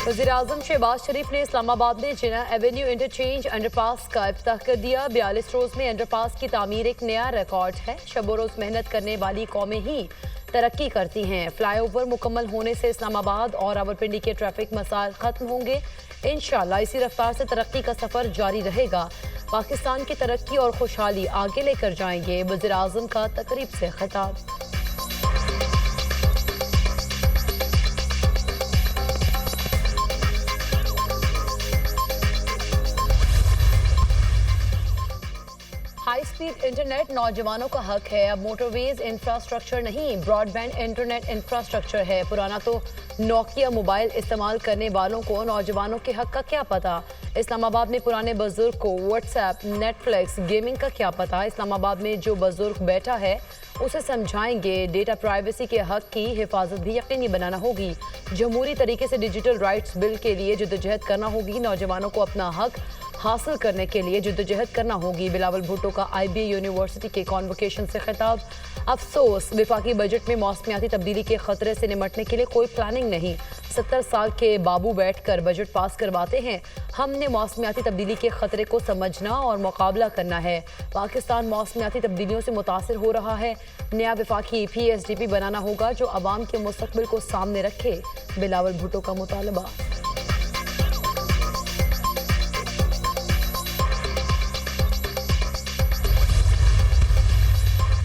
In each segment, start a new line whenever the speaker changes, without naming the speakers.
वज़ीर-ए-आज़म शहबाज शरीफ ने इस्लामाबाद में जिना एवेन्यू इंटरचेंज अंडरपास का इफ्तिताह कर दिया। 42 रोज में अंडरपास की तामीर एक नया रिकॉर्ड है। शब रोज मेहनत करने वाली कौमें ही तरक्की करती हैं। फ्लाईओवर मुकम्मल होने से इस्लामाबाद और रावलपिंडी के ट्रैफिक मसाइल खत्म होंगे। इंशाअल्लाह इसी रफ्तार से तरक्की का सफर जारी रहेगा। पाकिस्तान की तरक्की और खुशहाली आगे लेकर जाएंगे। वज़ीर-ए-आज़म का तकरीब से खिताब। हाई स्पीड इंटरनेट नौजवानों का हक है। अब मोटरवेज इंफ्रास्ट्रक्चर नहीं, ब्रॉडबैंड इंटरनेट इंफ्रास्ट्रक्चर है। पुराना तो नोकिया मोबाइल इस्तेमाल करने वालों को नौजवानों के हक का क्या पता। इस्लामाबाद में पुराने बुजुर्ग को व्हाट्सएप, नेटफ्लिक्स, गेमिंग का क्या पता। इस्लामाबाद में जो बुजुर्ग बैठा है उसे समझाएंगे। डेटा प्राइवेसी के हक की हिफाजत भी यकीनी बनाना होगी। जमहूरी तरीके से डिजिटल राइट्स बिल के लिए जद्दोजहद करना होगी। नौजवानों को अपना हक हासिल करने के लिए जद्दोजहद करना होगी। बिलावल भुट्टो का IBA यूनिवर्सिटी के कॉन्वोकेशन से खिताब। अफसोस, वफाकी बजट में मौसमियाती तब्दीली के खतरे से निमटने के लिए कोई प्लानिंग नहीं। 70 साल के बाबू बैठकर बजट पास करवाते हैं। हमने मौसमियाती तब्दीली के खतरे को समझना और मुकाबला करना है। पाकिस्तान मौसमियाती तब्दीलियों से मुतासिर हो रहा है। नया वफाकी PSDP बनाना होगा जो अवाम के मुस्तकबिल को सामने रखे। बिलावल भुट्टो का मुतालबा।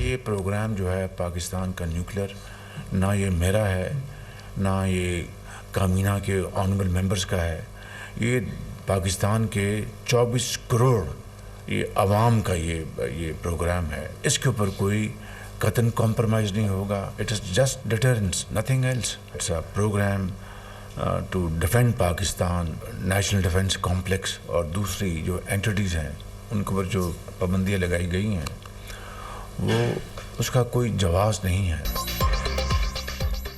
ये प्रोग्राम जो है पाकिस्तान का न्यूक्लियर, ना ये मेरा है ना ये कामीना के ऑनरेबल मेंबर्स का है। ये पाकिस्तान के 24 करोड़ ये अवाम का ये प्रोग्राम है। इसके ऊपर कोई कतन कॉम्प्रोमाइज़ नहीं होगा। It is just deterrence, nothing else. It's a programme to defend Pakistan, national defence complex और दूसरी जो एंटिटीज़ हैं उनके ऊपर जो पाबंदियाँ लगाई गई हैं वो उसका कोई जवाब नहीं है।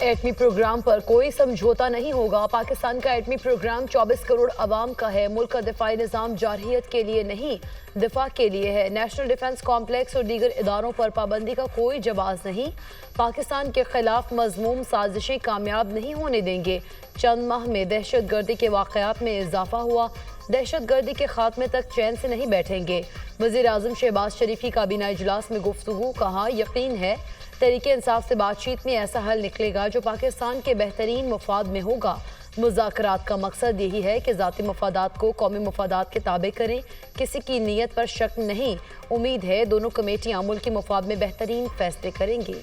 एटमी प्रोग्राम पर कोई समझौता नहीं होगा। पाकिस्तान का एटमी प्रोग्राम 24 करोड़ अवाम का है। मुल्क का दिफाई निज़ाम जारहियत के लिए नहीं, दिफा के लिए है। नेशनल डिफेंस कॉम्प्लेक्स और दीगर इदारों पर पाबंदी का कोई जवाब नहीं। पाकिस्तान के खिलाफ मजमूम साजिशें कामयाब नहीं होने देंगे। चंद माह में दहशत गर्दी के वाक़यात में इजाफा हुआ। दहशत गर्दी के खात्मे तक चैन से नहीं बैठेंगे। वज़ीर-ए-आज़म शहबाज शरीफ की काबीना इजलास में गुफ्तगू। कहा, यकीन है तहरीक इंसाफ से बातचीत में ऐसा हल निकलेगा जो पाकिस्तान के बेहतरीन मफाद में होगा। मुज़ाकरात का मकसद यही है कि ज़ाती मफादात को कौमी मफादात के ताबे करें। किसी की नीयत पर शक नहीं। उम्मीद है दोनों कमेटियाँ मुल्क के मफाद में बेहतरीन फैसले करेंगी।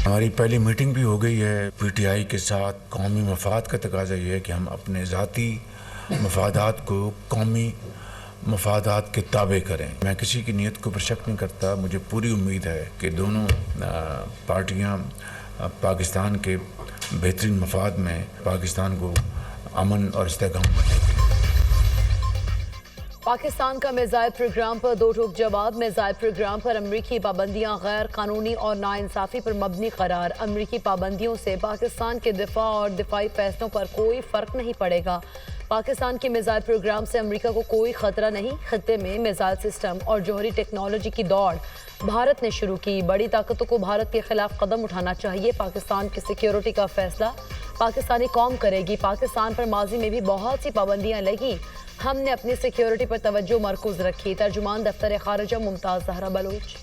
हमारी पहली मीटिंग भी हो गई है PTI के साथ। कौमी मफाद का तकाजा ये है कि हम अपने ज़ाती मफादात को कौमी मफादात के ताबे करें। मैं किसी की नीयत के ऊपर शक नहीं करता। मुझे पूरी उम्मीद है कि दोनों पार्टियां पाकिस्तान के बेहतरीन मफाद में पाकिस्तान को अमन और इस्तेहकाम देंगी।
पाकिस्तान का मिसाइल प्रोग्राम पर दो टूक जवाब। मिसाइल प्रोग्राम पर अमरीकी पाबंदियां गैर कानूनी और नाइंसाफी पर मबनी करार। अमरीकी पाबंदियों से पाकिस्तान के दिफा और दिफाई फैसलों पर कोई फर्क नहीं पड़ेगा। पाकिस्तान के मिसाइल प्रोग्राम से अमरीका को कोई खतरा नहीं। खत्ते में मिसाइल सिस्टम और जौहरी टेक्नोलॉजी की दौड़ भारत ने शुरू की। बड़ी ताकतों को भारत के खिलाफ कदम उठाना चाहिए। पाकिस्तान की सिक्योरिटी का फैसला पाकिस्तानी कौम करेगी। पाकिस्तान पर माजी में भी बहुत सी पाबंदियां लगी। हमने अपनी सिक्योरिटी पर तवज्जो मरकूज रखी। तर्जुमान दफ्तर खारजा मुमताज जहरा बलोच।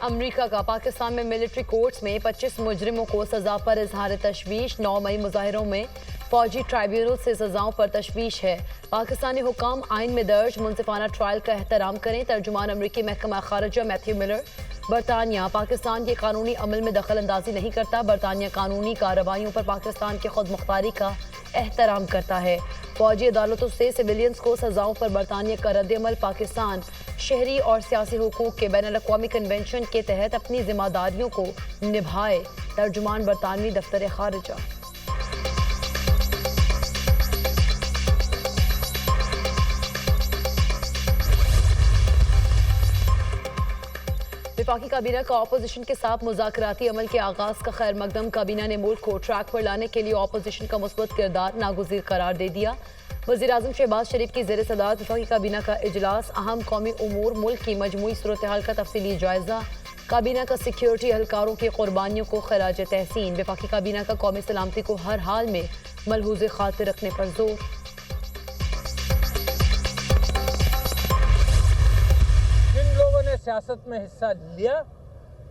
अमरीका का पाकिस्तान में मिलिट्री कोर्ट्स में 25 मुजरिमों को सजा पर इजहार तशवीश। 9 मई मुजाहिरों में फौजी ट्राइब्यूनल से सजाओं पर तशवीश है। पाकिस्तानी हुकाम आइन में दर्ज मुनसिफाना ट्रायल का एहतराम करें। तर्जुमान अमरीकी महकमा खारजा मैथ्यू मिलर। बरतानिया पाकिस्तान के कानूनी अमल में दखल अंदाजी नहीं करता। बरतानिया कानूनी कार्रवाइयों पर पाकिस्तान की खुद मुख्तारी का एहतराम करता है। फौजी अदालतों से सिविलियंस को सजाओं पर बरतानिया का रद्द-ए-अमल। पाकिस्तान शहरी और सियासी हुकूक के बैनुल-अक़वामी कन्वेंशन के तहत अपनी जिम्मेदारियों को निभाए। तर्जुमान बरतानवी दफ्तर खारजा। वफाकी काबीना का अपोजिशन के साथ मुज़ाकराती अमल के आगाज़ का खैर मकदम। काबीना ने मुल्क को ट्रैक पर लाने के लिए अपोजिशन का मुस्बत किरदार नागुज़ीर करार दे दिया। वज़ीर-ए-आज़म शहबाज शरीफ की ज़ेर सदारत वफाकी काबीना का इजलास, अहम कौमी उमूर, मुल्क की मजमूई सूरत-ए-हाल का तफसीली जायज़ा। काबीना का सिक्योरिटी एहलकारों की कुर्बानियों को खराज तहसीन। वफाकी काबीना का कौमी सलामती को हर हाल में मलहूज़ खातिर रखने पर जोर।
जिन लोगों ने सियासत में हिस्सा लिया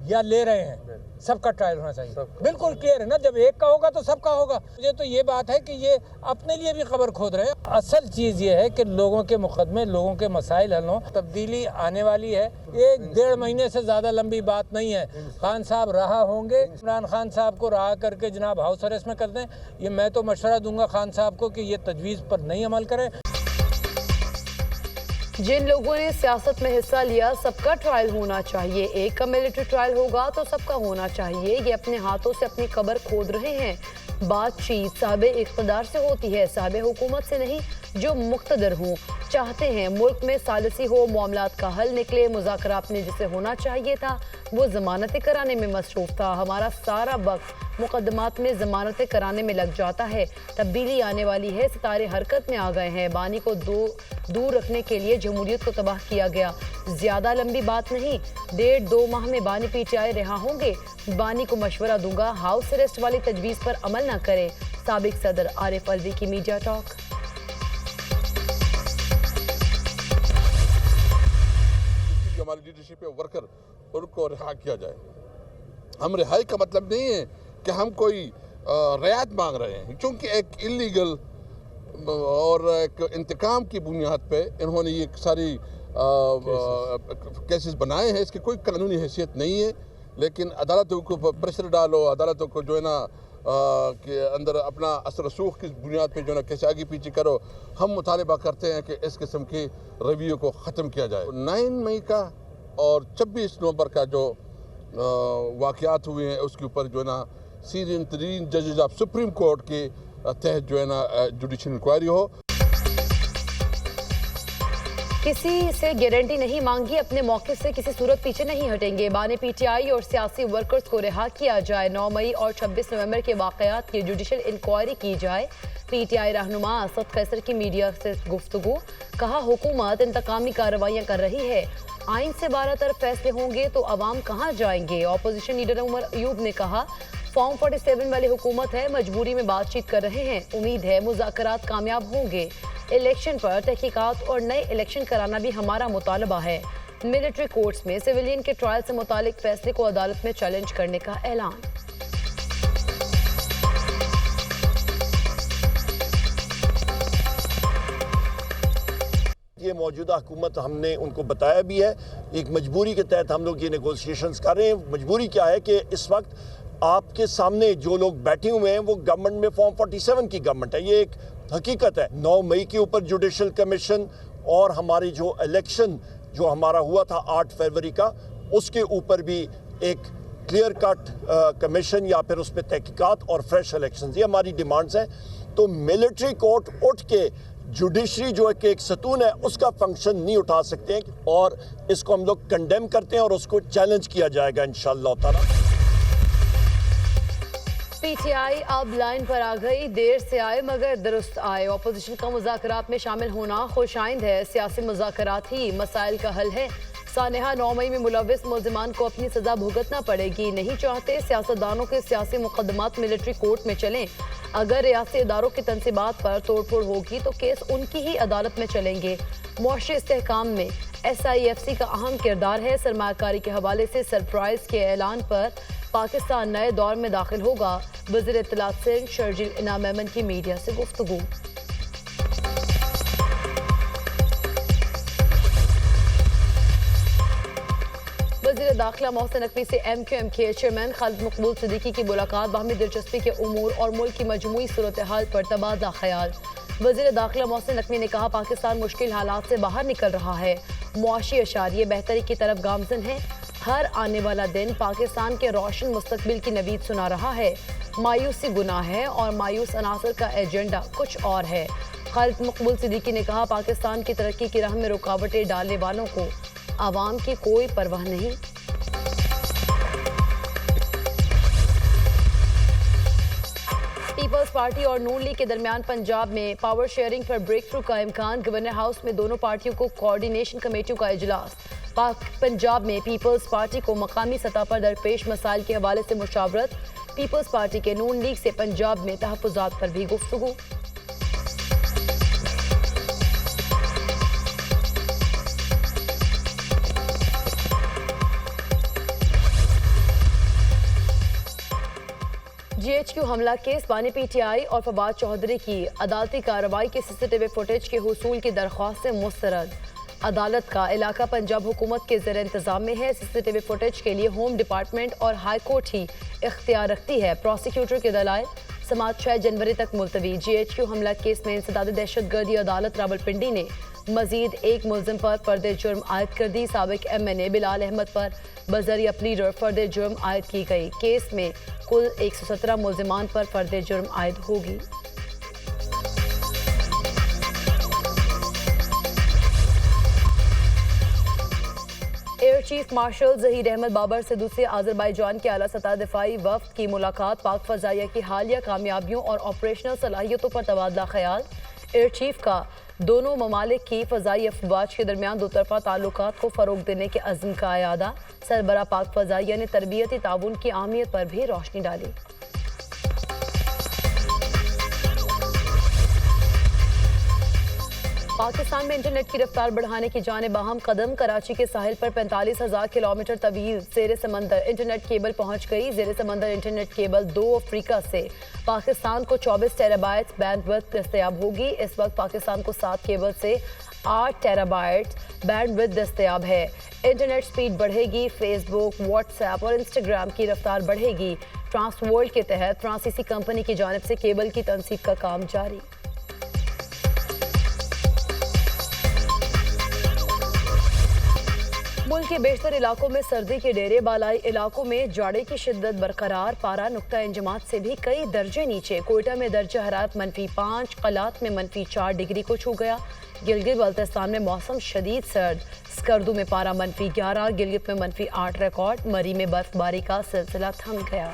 या ले रहे हैं, सबका ट्रायल होना चाहिए। बिल्कुल क्लियर है ना, जब एक का होगा तो सबका होगा। मुझे तो ये बात है कि ये अपने लिए भी खबर खोद रहे हैं। असल चीज़ ये है कि लोगों के मुकदमे, लोगों के मसाइल हल हों, तब्दीली आने वाली है। 1-1.5 महीने से ज़्यादा लंबी बात नहीं है। खान साहब रहा होंगे, इमरान खान साहब को रहा करके जनाब हाउस अरेस्ट में कर दें। ये मैं तो मशवरा दूंगा खान साहब को कि ये तजवीज़ पर नहीं अमल करें।
जिन लोगों ने सियासत में हिस्सा लिया सबका ट्रायल होना चाहिए। एक का मिलिट्री ट्रायल होगा तो सबका होना चाहिए। ये अपने हाथों से अपनी कब्र खोद रहे हैं। बातचीत साहिब इक़्तिदार से होती है, साहिब हुकूमत से नहीं, जो मुक़्तदर हों। चाहते हैं मुल्क में सालिसी हो, मामलात का हल निकले। मुज़ाकरात में जिसे होना चाहिए था वो ज़मानतें कराने में मसरूफ़ था। हमारा सारा वक्त मुकदमात में ज़मानतें कराने में लग जाता है। तब्दीली आने वाली है, सितारे हरकत में आ गए हैं। बानी को दूर रखने के लिए जमहूरियत को तबाह किया गया। ज़्यादा लंबी बात नहीं, 1.5-2 माह में बानी पीटीआई रिहा होंगे। बानी को मशवरा दूंगा हाउस अरेस्ट वाली तजवीज़ पर अमल न करे। साबिक सदर आरिफ अलवी की मीडिया टॉक।
हमारी लीडरशिप है वर्कर, उनको रिहा किया जाए। हम रिहाई का मतलब नहीं है कि हम कोई रियायत मांग रहे हैं, क्योंकि एक इलीगल और एक इंतकाम की बुनियाद पे इन्होंने ये सारी केसेस बनाए हैं। इसकी कोई कानूनी हैसियत नहीं है, लेकिन अदालतों को प्रेशर डालो, अदालतों को जो है ना के अंदर अपना असर रसूख की बुनियाद पे जो है ना कैसे आगे पीछे करो। हम मुतालिबा करते हैं कि इस किस्म के रवैयों को ख़त्म किया जाए। 9 मई का और 26 नवंबर का जो वाक़यात हुए हैं उसके ऊपर जो है ना सीनियर तरीन जजेस ऑफ सुप्रीम कोर्ट के तहत जो है ना जुडिशल इंक्वायरी हो।
किसी से गारंटी नहीं मांगी, अपने मौके से किसी सूरत पीछे नहीं हटेंगे। बानी पीटीआई और सियासी वर्कर्स को रिहा किया जाए। 9 मई और 26 नवंबर के वाक़यात की जुडिशल इंक्वायरी की जाए। पीटीआई रहनुमा असद कैसर की मीडिया से गुफ्तगू। कहा हुकूमत इंतकामी कार्रवाइयाँ कर रही है। आइन से 12 तरफ फैसले होंगे तो अवाम कहाँ जाएंगे। अपोजिशन लीडर उमर अयूब ने कहा फॉर्म 47 वाली हुकूमत है, मजबूरी में बातचीत कर रहे हैं। उम्मीद है मुज़ाकरात कामयाब होंगे। इलेक्शन पर तहकीकात और नए इलेक्शन कराना भी हमारा मुतालबा है। मिलिट्री कोर्ट्स में सिविलियन के ट्रायल से मुतालिक फैसले को अदालत में चैलेंज करने का ऐलान।
ये मौजूदा हुकूमत हमने उनको बताया भी है, एक मजबूरी के तहत हम लोग ये नेगोशिएशंस कर रहे हैं। मजबूरी क्या है कि इस वक्त आपके सामने जो लोग बैठे हुए हैं वो गवर्नमेंट में फॉर्म 47 की गवर्नमेंट है, ये एक हकीकत है। 9 मई के ऊपर जुडिशल कमीशन और हमारी जो इलेक्शन जो हमारा हुआ था 8 फरवरी का, उसके ऊपर भी एक क्लियर कट कमीशन या फिर उस पर तहकीकात और फ्रेश इलेक्शन, ये हमारी डिमांड्स हैं। तो मिलिट्री कोर्ट उठ के जुडिशरी जो एक सतून है उसका फंक्शन नहीं उठा सकते हैं, और इसको हम लोग कंडेम करते हैं और उसको चैलेंज किया जाएगा इंशाअल्लाह ताला।
पीटीआई अब लाइन पर आ गई, देर से आए मगर दुरुस्त आए। अपोजिशन का मुज़ाकरात में शामिल होना खुशाइंद है। सियासी मुज़ाकरात ही मसाइल का हल है। सानेहा 9 मई में मुलविस मुल्ज़िमान को अपनी सज़ा भुगतना पड़ेगी। नहीं चाहते सियासतदानों के सियासी मुकदमात मिलिट्री कोर्ट में चलें। अगर रियासी इदारों की तनसीबात पर तोड़ फोड़ होगी तो केस उनकी ही अदालत में चलेंगे। मुआशी इस्तेहकाम में SIFC का अहम किरदार है। सरमायाकारी के हवाले से सरप्राइज के ऐलान पर पाकिस्तान नए दौर में दाखिल होगा। वज़ीर इत्तलात सिंध शर्जील इनाम मेमन की मीडिया से गुफ्तगू। वज़ीर दाखिला मोहसिन नकवी से MQM के चेयरमैन खालिद मकबूल सिद्दीकी की मुलाकात। बाहमी दिलचस्पी के उमूर और मुल्क की मजमूई सूरत हाल पर तबादला ख्याल। वज़ीर दाखिला मोहसिन नकवी ने कहा पाकिस्तान मुश्किल हालात से बाहर निकल रहा है। मुआशी अशारिये बेहतरी की तरफ गामजन है। हर आने वाला दिन पाकिस्तान के रोशन मुस्तकबिल की नवीद सुना रहा है। मायूसी गुनाह है और मायूस अनासर का एजेंडा कुछ और है। खालिद मकबूल सिद्दीकी ने कहा पाकिस्तान की तरक्की की राह में रुकावटें डालने वालों को आवाम की कोई परवाह नहीं। पीपल्स پارٹی اور نون لیگ کے درمیان پنجاب میں پاور شیئرنگ پر بریک تھرو کا امکان. گورنر ہاؤس میں دونوں پارٹیوں کو کوارڈینیشن کمیٹیوں کا اجلاس. پنجاب میں پیپلز پارٹی کو مقامی سطح پر درپیش مسائل کے حوالے سے مشاورت. پیپلز پارٹی کے نون لیگ سے پنجاب میں تحفظات پر بھی گفتگو. جی ایچ کیو حملہ کیس بانی پی ٹی آئی اور فواد چودھری کی عدالتی کارروائی کے سی سی ٹی وی فوٹیج کے حصول کی درخواست سے مسترد. عدالت کا علاقہ پنجاب حکومت کے زیر انتظام میں ہے. سی سی ٹی وی فوٹیج کے لیے ہوم ڈپارٹمنٹ اور ہائی کورٹ ہی اختیار رکھتی ہے. پروسیکیوٹر کے دلائل سماعت 6 جنوری تک ملتوی. جی ایچ کیو حملہ کیس میں انسداد دہشت گردی عدالت راولپنڈی نے مزید ایک ملزم پر فرد جرم عائد کر دی. سابق ایم این اے بلال احمد پر بذریعہ پلیڈر فرد جرم عائد کی گئی. کیس میں کل 117 ملزمان پر فرد جرم عائد ہوگی. Air chief marshal Zaheer Ahmed Babar سے دوسرے آذربائیجان کے اعلیٰ سطح دفاعی وفد کی ملاقات. پاک فضائیہ کی حالیہ کامیابیوں اور آپریشنل صلاحیتوں پر تبادلہ خیال. ایئر چیف کا دونوں ممالک کی فضائی افواج کے درمیان دو طرفہ تعلقات کو فروغ دینے کے عزم کا اعادہ. سربراہ پاک فضائیہ نے تربیتی تعاون کی اہمیت پر بھی روشنی ڈالی. پاکستان میں انٹرنیٹ کی رفتار بڑھانے کی جانب اہم قدم. کراچی کے ساحل پر 45,000 کلومیٹر طویل زیر سمندر انٹرنیٹ کیبل پہنچ گئی. زیر سمندر انٹرنیٹ کیبل 2 افریقہ سے پاکستان کو 24 ٹیرا بائٹ بینڈ وڈتھ دستیاب ہوگی. اس وقت پاکستان کو 7 کیبل سے 8 ٹیرا بائٹ بینڈ وڈتھ دستیاب ہے. انٹرنیٹ سپیڈ بڑھے گی. فیس بک، واٹس ایپ اور انسٹاگرام کی رفتار بڑھے گی. ٹرانس ورلڈ کے تحت فرانسیسی کمپنی کی جانب سے کیبل کی تنصیب کا کام جاری. ملک کے بیشتر علاقوں میں سردی کے ڈیرے. بالائی علاقوں میں جاڑے کی شدت برقرار. پارہ نقطہ انجماد سے بھی کئی درجے نیچے. کوئٹہ میں درجہ حرارت -5، قلات میں -4 ڈگری کو چھو گیا. گلگت بلتستان میں موسم شدید سرد. اسکردو میں پارہ -11، گلگت میں -8 ریکارڈ. مری میں برف باری کا سلسلہ تھم گیا.